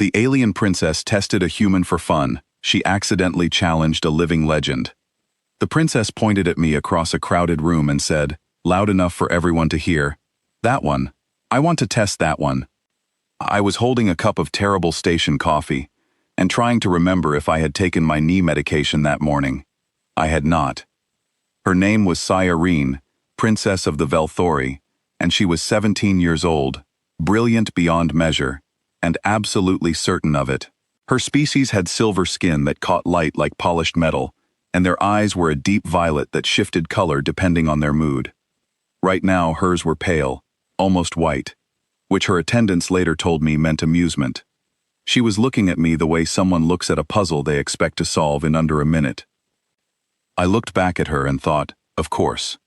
The alien princess tested a human for fun. She accidentally challenged a living legend. The princess pointed at me across a crowded room and said, loud enough for everyone to hear, "That one. I want to test that one." I was holding a cup of terrible station coffee and trying to remember if I had taken my knee medication that morning. I had not. Her name was Irene, Princess of the Velthori, and she was 17 years old, brilliant beyond measure, and absolutely certain of it. Her species had silver skin that caught light like polished metal, and their eyes were a deep violet that shifted color depending on their mood. Right now, hers were pale, almost white, which her attendants later told me meant amusement. She was looking at me the way someone looks at a puzzle they expect to solve in under a minute. I looked back at her and thought, of course.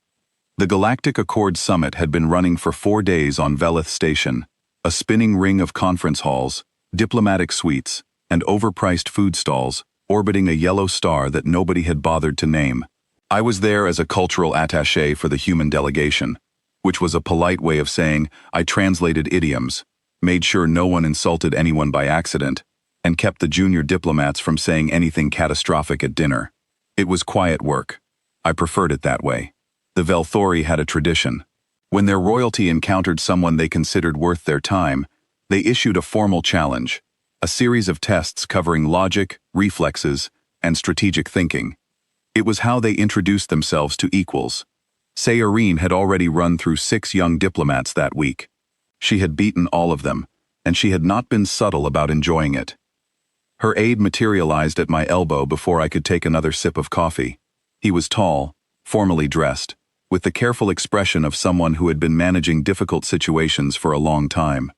The Galactic Accord Summit had been running for 4 days on Velith Station, a spinning ring of conference halls, diplomatic suites, and overpriced food stalls, orbiting a yellow star that nobody had bothered to name. I was there as a cultural attaché for the human delegation, which was a polite way of saying I translated idioms, made sure no one insulted anyone by accident, and kept the junior diplomats from saying anything catastrophic at dinner. It was quiet work. I preferred it that way. The Velthori had a tradition. When their royalty encountered someone they considered worth their time, they issued a formal challenge, a series of tests covering logic, reflexes, and strategic thinking. It was how they introduced themselves to equals. Irene had already run through 6 young diplomats that week. She had beaten all of them, and she had not been subtle about enjoying it. Her aide materialized at my elbow before I could take another sip of coffee. He was tall, formally dressed, with the careful expression of someone who had been managing difficult situations for a long time.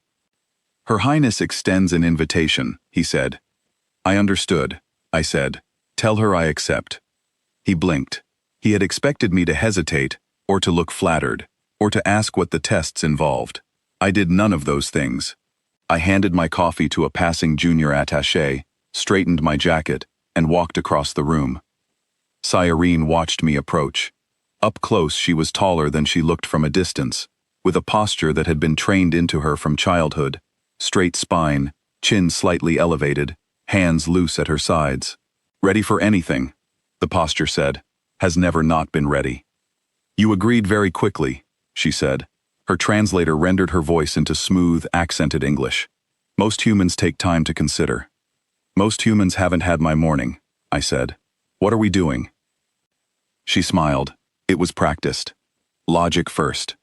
"Her Highness extends an invitation," he said. "I understood," I said. "Tell her I accept." He blinked. He had expected me to hesitate, or to look flattered, or to ask what the tests involved. I did none of those things. I handed my coffee to a passing junior attaché, straightened my jacket, and walked across the room. Irene watched me approach. Up close, she was taller than she looked from a distance, with a posture that had been trained into her from childhood. Straight spine, chin slightly elevated, hands loose at her sides. "Ready for anything," the posture said, "has never not been ready." "You agreed very quickly," she said. Her translator rendered her voice into smooth, accented English. "Most humans take time to consider." "Most humans haven't had my morning," I said. "What are we doing?" She smiled. It was practiced. Logic first.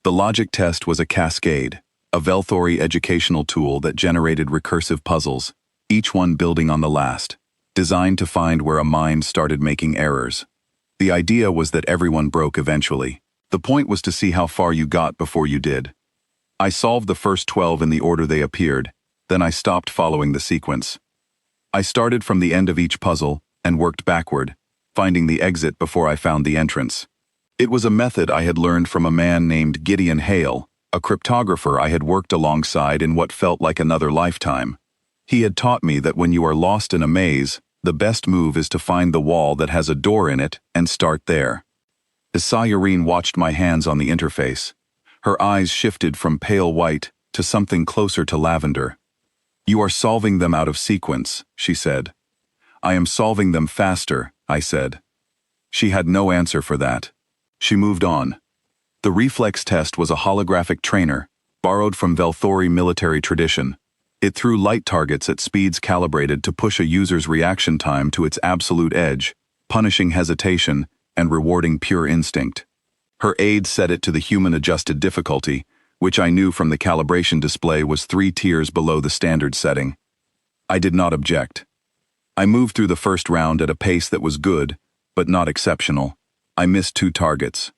The logic test was a cascade, a Velthori educational tool that generated recursive puzzles, each one building on the last, designed to find where a mind started making errors. The idea was that everyone broke eventually. The point was to see how far you got before you did. I solved the first 12 in the order they appeared, then I stopped following the sequence. I started from the end of each puzzle and worked backward, finding the exit before I found the entrance. It was a method I had learned from a man named Gideon Hale, a cryptographer I had worked alongside in what felt like another lifetime. He had taught me that when you are lost in a maze, the best move is to find the wall that has a door in it and start there. As Irene watched my hands on the interface, her eyes shifted from pale white to something closer to lavender. "You are solving them out of sequence," she said. "I am solving them faster," I said. She had no answer for that. She moved on. The reflex test was a holographic trainer, borrowed from Velthori military tradition. It threw light targets at speeds calibrated to push a user's reaction time to its absolute edge, punishing hesitation and rewarding pure instinct. Her aide set it to the human-adjusted difficulty, which I knew from the calibration display was 3 tiers below the standard setting. I did not object. I moved through the first round at a pace that was good, but not exceptional. I missed 2 targets.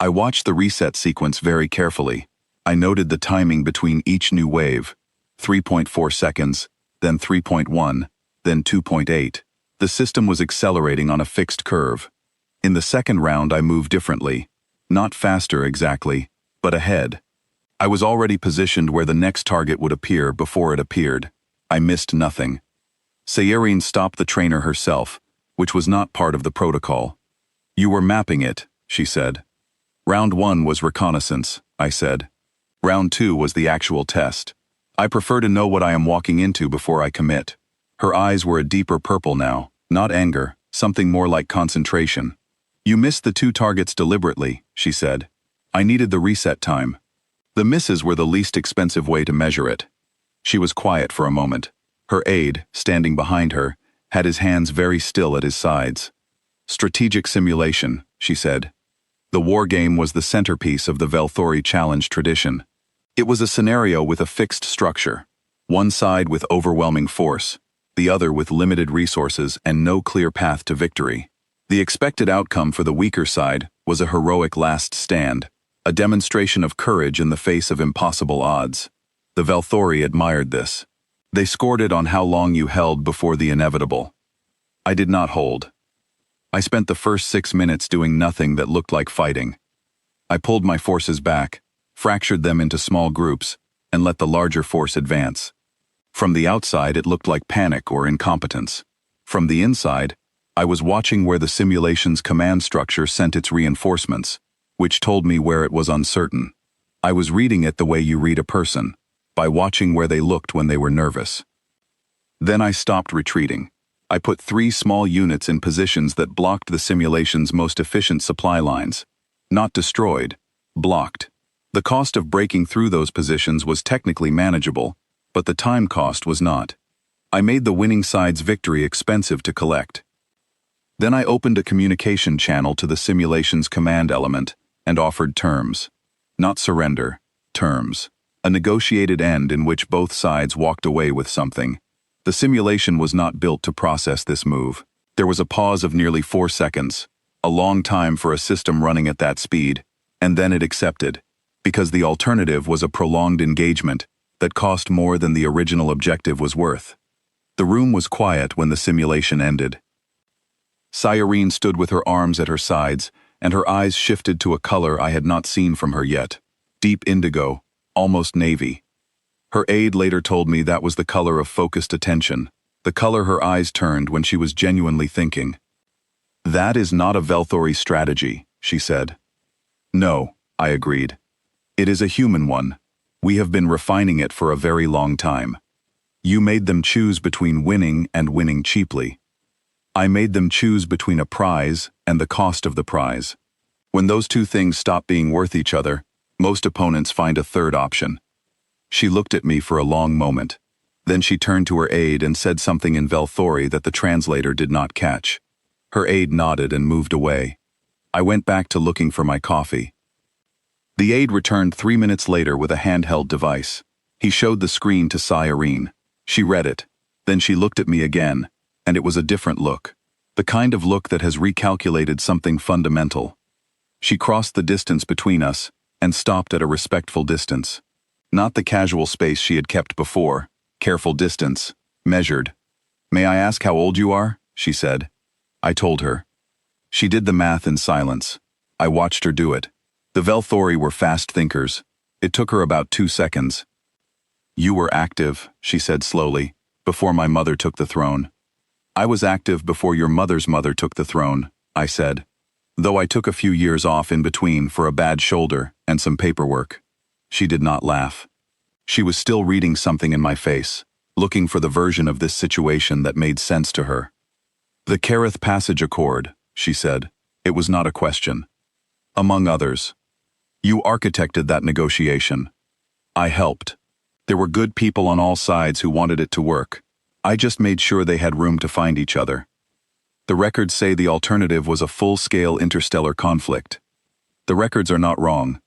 I watched the reset sequence very carefully. I noted the timing between each new wave, 3.4 seconds, then 3.1, then 2.8. The system was accelerating on a fixed curve. In the second round I moved differently. Not faster exactly, but ahead. I was already positioned where the next target would appear before it appeared. I missed nothing. Irene stopped the trainer herself, which was not part of the protocol. "You were mapping it," she said. "Round 1 was reconnaissance," I said. "Round 2 was the actual test. I prefer to know what I am walking into before I commit. Her eyes were a deeper purple now, not anger, something more like concentration. You missed the 2 targets deliberately, she said. I needed the reset time. The misses were the least expensive way to measure it. She was quiet for a moment. Her aide, standing behind her, had his hands very still at his sides. Strategic simulation, she said. The war game was the centerpiece of the Velthori challenge tradition. It was a scenario with a fixed structure, one side with overwhelming force, the other with limited resources and no clear path to victory. The expected outcome for the weaker side was a heroic last stand, a demonstration of courage in the face of impossible odds. The Velthori admired this. They scored it on how long you held before the inevitable. I did not hold. I spent the first 6 minutes doing nothing that looked like fighting. I pulled my forces back, fractured them into small groups, and let the larger force advance. From the outside, it looked like panic or incompetence. From the inside, I was watching where the simulation's command structure sent its reinforcements, which told me where it was uncertain. I was reading it the way you read a person, by watching where they looked when they were nervous. Then I stopped retreating. I put 3 small units in positions that blocked the simulation's most efficient supply lines. Not destroyed, blocked. The cost of breaking through those positions was technically manageable, but the time cost was not. I made the winning side's victory expensive to collect. Then I opened a communication channel to the simulation's command element and offered terms. Not surrender, terms. A negotiated end in which both sides walked away with something. The simulation was not built to process this move. There was a pause of nearly 4 seconds, a long time for a system running at that speed, and then it accepted, because the alternative was a prolonged engagement that cost more than the original objective was worth. The room was quiet when the simulation ended. Cyrene stood with her arms at her sides, and her eyes shifted to a color I had not seen from her yet. Deep indigo, almost navy. Her aide later told me that was the color of focused attention, the color her eyes turned when she was genuinely thinking. That is not a Velthori strategy, she said. No, I agreed. It is a human one. We have been refining it for a very long time. You made them choose between winning and winning cheaply. I made them choose between a prize and the cost of the prize. When those 2 things stop being worth each other, most opponents find a third option. She looked at me for a long moment. Then she turned to her aide and said something in Velthori that the translator did not catch. Her aide nodded and moved away. I went back to looking for my coffee. The aide returned 3 minutes later with a handheld device. He showed the screen to Cyrene. She read it. Then she looked at me again, and it was a different look. The kind of look that has recalculated something fundamental. She crossed the distance between us and stopped at a respectful distance. Not the casual space she had kept before. Careful distance. Measured. May I ask how old you are? She said. I told her. She did the math in silence. I watched her do it. The Velthori were fast thinkers. It took her about 2 seconds. You were active, she said slowly, before my mother took the throne. I was active before your mother's mother took the throne, I said. Though I took a few years off in between for a bad shoulder and some paperwork. She did not laugh. She was still reading something in my face, looking for the version of this situation that made sense to her. The Kareth Passage Accord, she said. It was not a question. Among others. You architected that negotiation. I helped. There were good people on all sides who wanted it to work. I just made sure they had room to find each other. The records say the alternative was a full-scale interstellar conflict. The records are not wrong.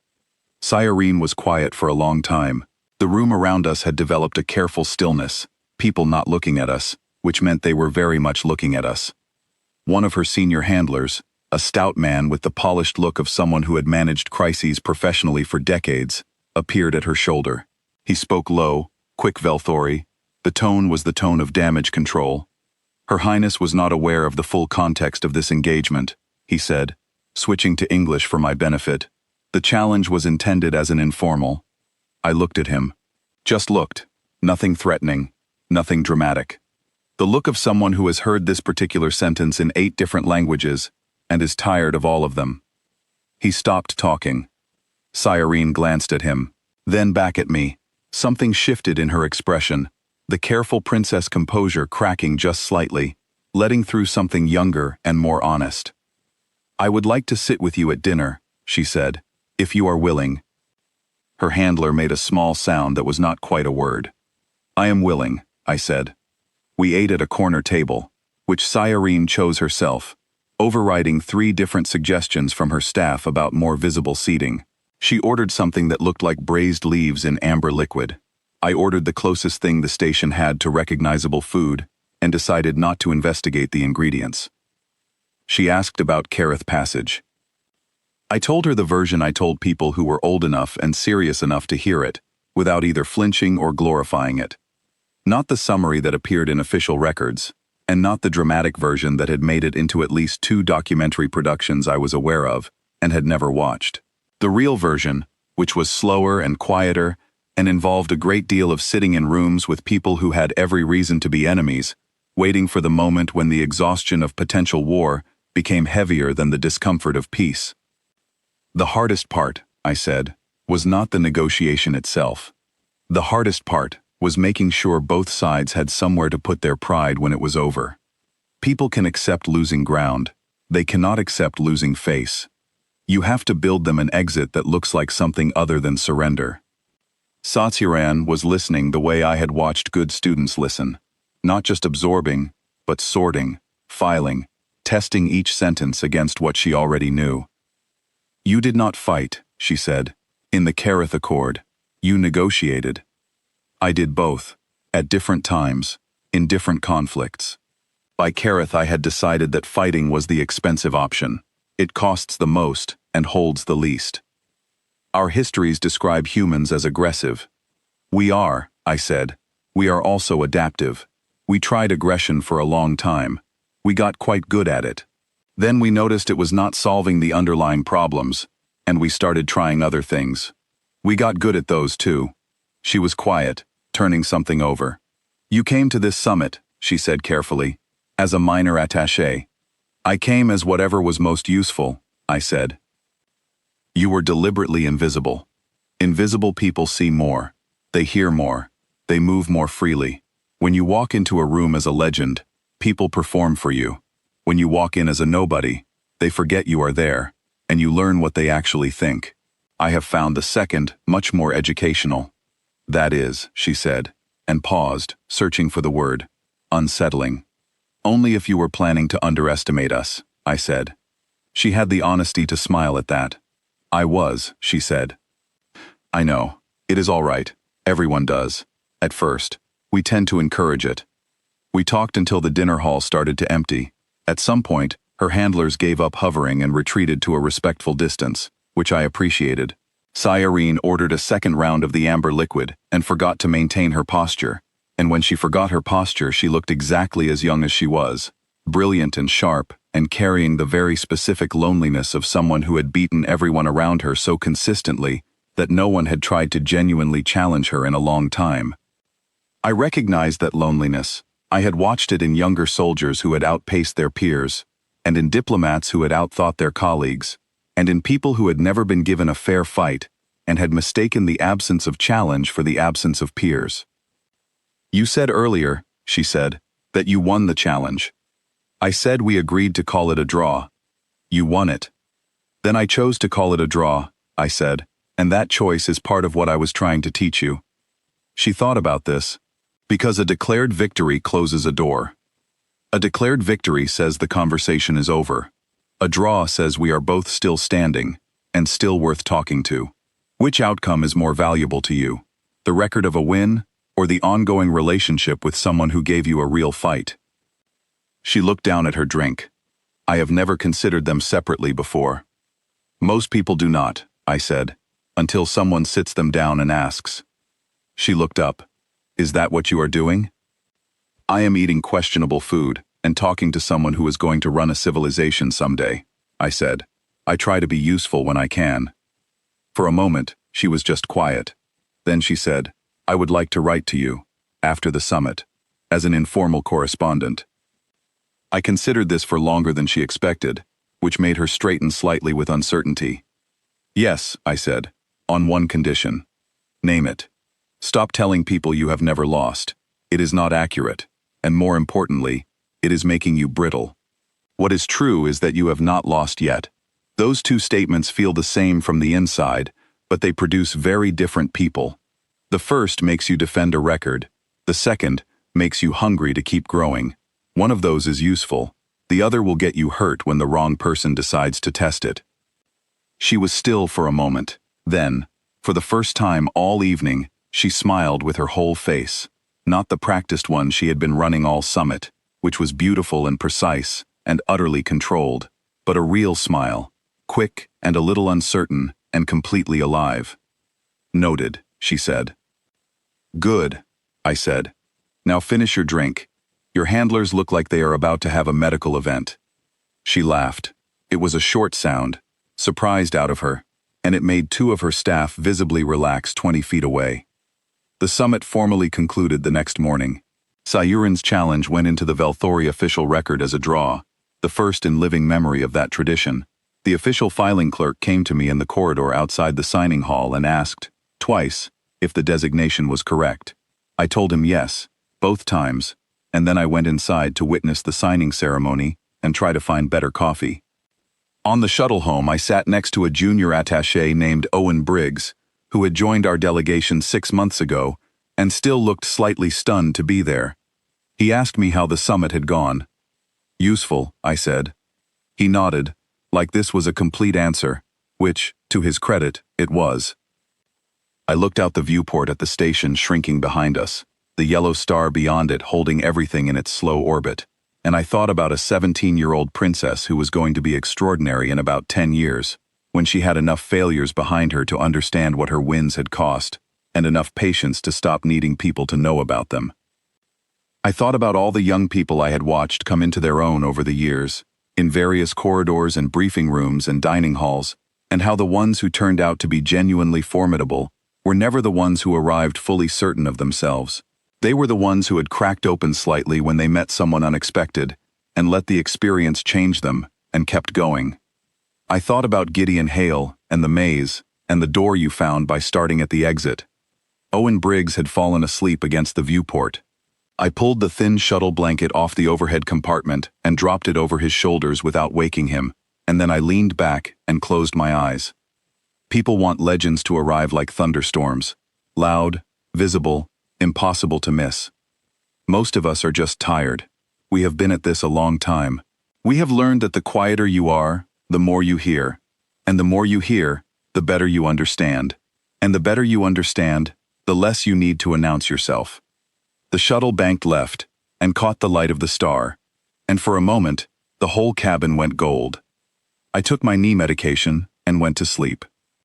Cyrene was quiet for a long time. The room around us had developed a careful stillness, people not looking at us, which meant they were very much looking at us. One of her senior handlers, a stout man with the polished look of someone who had managed crises professionally for decades, appeared at her shoulder. He spoke low, quick Velthori. The tone was the tone of damage control. Her Highness was not aware of the full context of this engagement, he said, switching to English for my benefit. The challenge was intended as an informal. I looked at him. Just looked. Nothing threatening. Nothing dramatic. The look of someone who has heard this particular sentence in 8 different languages and is tired of all of them. He stopped talking. Cyrene glanced at him, then back at me. Something shifted in her expression, the careful princess composure cracking just slightly, letting through something younger and more honest. "I would like to sit with you at dinner," she said, "if you are willing." Her handler made a small sound that was not quite a word. "I am willing," I said. We ate at a corner table, which Irene chose herself, overriding 3 different suggestions from her staff about more visible seating. She ordered something that looked like braised leaves in amber liquid. I ordered the closest thing the station had to recognizable food and decided not to investigate the ingredients. She asked about Kareth Passage. I told her the version I told people who were old enough and serious enough to hear it, without either flinching or glorifying it. Not the summary that appeared in official records, and not the dramatic version that had made it into at least 2 documentary productions I was aware of and had never watched. The real version, which was slower and quieter and involved a great deal of sitting in rooms with people who had every reason to be enemies, waiting for the moment when the exhaustion of potential war became heavier than the discomfort of peace. The hardest part, I said, was not the negotiation itself. The hardest part was making sure both sides had somewhere to put their pride when it was over. People can accept losing ground. They cannot accept losing face. You have to build them an exit that looks like something other than surrender. Satsiran was listening the way I had watched good students listen, not just absorbing, but sorting, filing, testing each sentence against what she already knew. "You did not fight," she said, "in the Kareth Accord. You negotiated." I did both, at different times, in different conflicts. By Kareth I had decided that fighting was the expensive option. It costs the most and holds the least. Our histories describe humans as aggressive. We are, I said. We are also adaptive. We tried aggression for a long time. We got quite good at it. Then we noticed it was not solving the underlying problems, and we started trying other things. We got good at those too. She was quiet, turning something over. "You came to this summit," she said carefully, "as a minor attaché. I came as whatever was most useful," I said. "You were deliberately invisible. Invisible people see more. They hear more. They move more freely. When you walk into a room as a legend, people perform for you. When you walk in as a nobody, they forget you are there, and you learn what they actually think. I have found the second much more educational." "That is," she said, and paused, searching for the word, "unsettling." "Only if you were planning to underestimate us," I said. She had the honesty to smile at that. "I was," she said. "I know. It is all right. Everyone does. At first. We tend to encourage it." We talked until the dinner hall started to empty. At some point, her handlers gave up hovering and retreated to a respectful distance, which I appreciated. Irene ordered a second round of the amber liquid and forgot to maintain her posture, and when she forgot her posture she looked exactly as young as she was, brilliant and sharp, and carrying the very specific loneliness of someone who had beaten everyone around her so consistently that no one had tried to genuinely challenge her in a long time. I recognized that loneliness. I had watched it in younger soldiers who had outpaced their peers, and in diplomats who had outthought their colleagues, and in people who had never been given a fair fight and had mistaken the absence of challenge for the absence of peers. "You said earlier," she said, "that you won the challenge." I said we agreed to call it a draw. "You won it." "Then I chose to call it a draw," I said, "and that choice is part of what I was trying to teach you." She thought about this. "Because a declared victory closes a door. A declared victory says the conversation is over. A draw says we are both still standing, and still worth talking to. Which outcome is more valuable to you? The record of a win, or the ongoing relationship with someone who gave you a real fight?" She looked down at her drink. "I have never considered them separately before." "Most people do not," I said, "until someone sits them down and asks." She looked up. "Is that what you are doing?" "I am eating questionable food and talking to someone who is going to run a civilization someday," I said. "I try to be useful when I can." For a moment, she was just quiet. Then she said, "I would like to write to you, after the summit, as an informal correspondent." I considered this for longer than she expected, which made her straighten slightly with uncertainty. "Yes," I said, "on one condition." "Name it." Stop telling people you have never lost. It is not accurate, and more importantly, it is making you brittle. What is true is that you have not lost yet. Those two statements feel the same from the inside, but they produce very different people. The first makes you defend a record. The second makes you hungry to keep growing. One of those is useful. The other will get you hurt when the wrong person decides to test it. She was still for a moment. Then, for the first time all evening, she smiled with her whole face. Not the practiced one she had been running all summit, which was beautiful and precise and utterly controlled, but a real smile, quick and a little uncertain and completely alive. "Noted," she said. "Good," I said. "Now finish your drink. Your handlers look like they are about to have a medical event." She laughed. It was a short sound, surprised out of her, and it made two of her staff visibly relax 20 feet away. The summit formally concluded the next morning. Sayurin's challenge went into the Velthori official record as a draw, the first in living memory of that tradition. The official filing clerk came to me in the corridor outside the signing hall and asked, twice, if the designation was correct. I told him yes, both times, and then I went inside to witness the signing ceremony and try to find better coffee. On the shuttle home, I sat next to a junior attaché named Owen Briggs, who had joined our delegation 6 months ago and still looked slightly stunned to be there. He asked me how the summit had gone. "Useful," I said. He nodded, like this was a complete answer, which, to his credit, it was. I looked out the viewport at the station shrinking behind us, the yellow star beyond it holding everything in its slow orbit, and I thought about a 17-year-old princess who was going to be extraordinary in about 10 years, when she had enough failures behind her to understand what her wins had cost, and enough patience to stop needing people to know about them. I thought about all the young people I had watched come into their own over the years, in various corridors and briefing rooms and dining halls, and how the ones who turned out to be genuinely formidable were never the ones who arrived fully certain of themselves. They were the ones who had cracked open slightly when they met someone unexpected, and let the experience change them, and kept going. I thought about Gideon Hale, and the maze, and the door you found by starting at the exit. Owen Briggs had fallen asleep against the viewport. I pulled the thin shuttle blanket off the overhead compartment and dropped it over his shoulders without waking him, and then I leaned back and closed my eyes. People want legends to arrive like thunderstorms, loud, visible, impossible to miss. Most of us are just tired. We have been at this a long time. We have learned that the quieter you are, the more you hear. And the more you hear, the better you understand. And the better you understand, the less you need to announce yourself. The shuttle banked left and caught the light of the star. And for a moment, the whole cabin went gold. I took my knee medication and went to sleep.